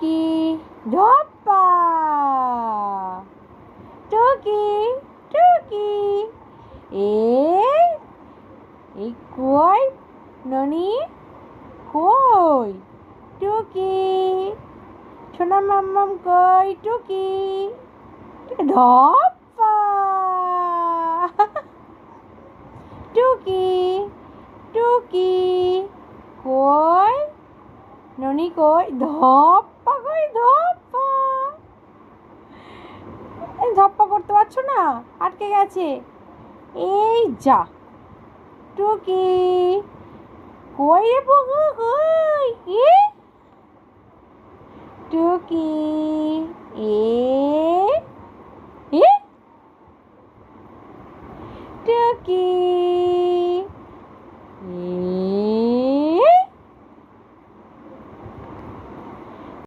টুকি ধপ্পা টুকি টুকি এই কই ননি কই টুকি সোনা মাম্মাম কই টুকি ধপ্পা টুকি টুকি কই ননি কই ধপ্পা কই ধপ্পা ধপ্পা করতে পারছো না আটকে গেছে এই যা টুকি কই রে পগু কই টুকি